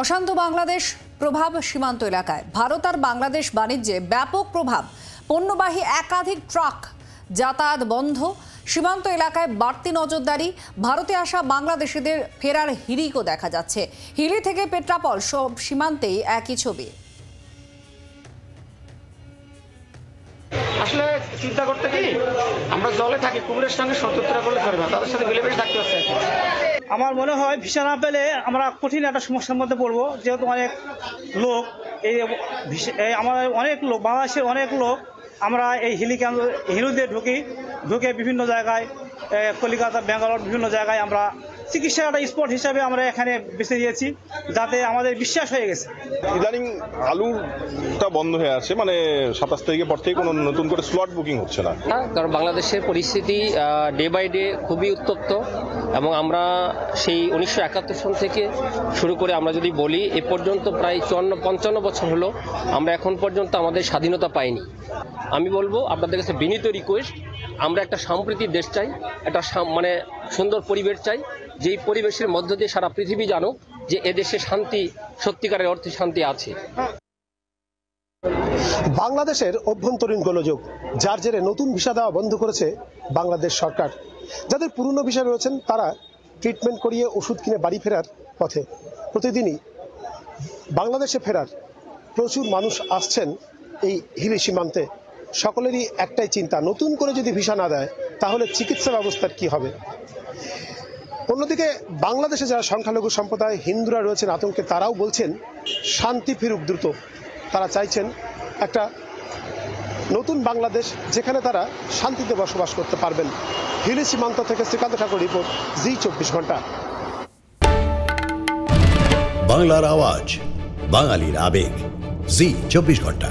অশান্ত বাংলাদেশ প্রভাব সীমান্ত এলাকায় ভারত আর বাংলাদেশ বাণিজ্যে ব্যাপক প্রভাব। পণ্যবাহী একাধিক ট্রাক যাতায়াত বন্ধ। সীমান্ত এলাকায় বাড়তি নজরদারি। ভারতে আসা বাংলাদেশিদের ফেরার হিড়িকও দেখা যাচ্ছে। হিলি থেকে পেট্রাপল সব সীমান্তেই একই ছবি। আসলে চিন্তা করতে কি আমরা জলে থাকি, কুমিরের সঙ্গে শত্রুতা করলে চলবে না, তাদের সাথে মিলেমিশে থাকতে হচ্ছে। আমার মনে হয় ভিসা না পেলে আমরা কঠিন একটা সমস্যার মধ্যে পড়বো, যেহেতু অনেক লোক আমাদের অনেক লোক বাংলাদেশের অনেক লোক আমরা এই হিলুতে ঢুকে বিভিন্ন জায়গায় কলকাতা, ব্যাঙ্গালোর বিভিন্ন জায়গায় আমরা চিকিৎসার একটা স্পট হিসাবে আমরা এখানে বেছে দিয়েছি, যাতে আমাদের বিশ্বাস হয়ে গেছে। ইদানিং আলুটা বন্ধ হয়ে আছে, মানে 27 তারিখের পর থেকে কোনো নতুন করে স্লট বুকিং হচ্ছে না। কারণ বাংলাদেশের পরিস্থিতি ডে বাই ডে খুবই উত্তপ্ত এবং আমরা সেই 1971 সন থেকে শুরু করে আমরা যদি বলি এ পর্যন্ত প্রায় 54-55 বছর হলো আমরা এখন পর্যন্ত আমাদের স্বাধীনতা পাইনি। আমি বলবো আপনাদের কাছে বিনীত রিকোয়েস্ট, আমরা একটা সাম্প্রতিক দেশ চাই, একটা মানে সুন্দর পরিবেশ চাই, যেই পরিবেশের মধ্য দিয়ে সারা পৃথিবী জানুক যে এদেশে শান্তি, সত্যিকারের অর্থে শান্তি আছে। বাংলাদেশের অভ্যন্তরীণ গোলযোগ, যার জেরে নতুন ভিসা দেওয়া বন্ধ করেছে বাংলাদেশ সরকার। যাদের পুরনো ভিসা রয়েছেন তারা ট্রিটমেন্ট করিয়ে ওষুধ কিনে বাড়ি ফেরার পথে। প্রতিদিনই বাংলাদেশে ফেরার প্রচুর মানুষ আসছেন এই হিলি সীমান্তে। সকলেরই একটাই চিন্তা, নতুন করে যদি ভিসা না দেয় তাহলে চিকিৎসা ব্যবস্থার কি হবে। অন্যদিকে বাংলাদেশে যারা সংখ্যালঘু সম্প্রদায় হিন্দুরা রয়েছেন আতঙ্কে, তারাও বলছেন শান্তি ফিরুক দ্রুত। তারা চাইছেন একটা নতুন বাংলাদেশ, যেখানে তারা শান্তিতে বসবাস করতে পারবেন। হিলি সীমান্ত থেকে শ্রীকান্ত ঠাকুর রিপোর্ট, জি 24 ঘন্টা। বাংলার আওয়াজ, বাঙালির আবেগ, জি 24 ঘন্টা।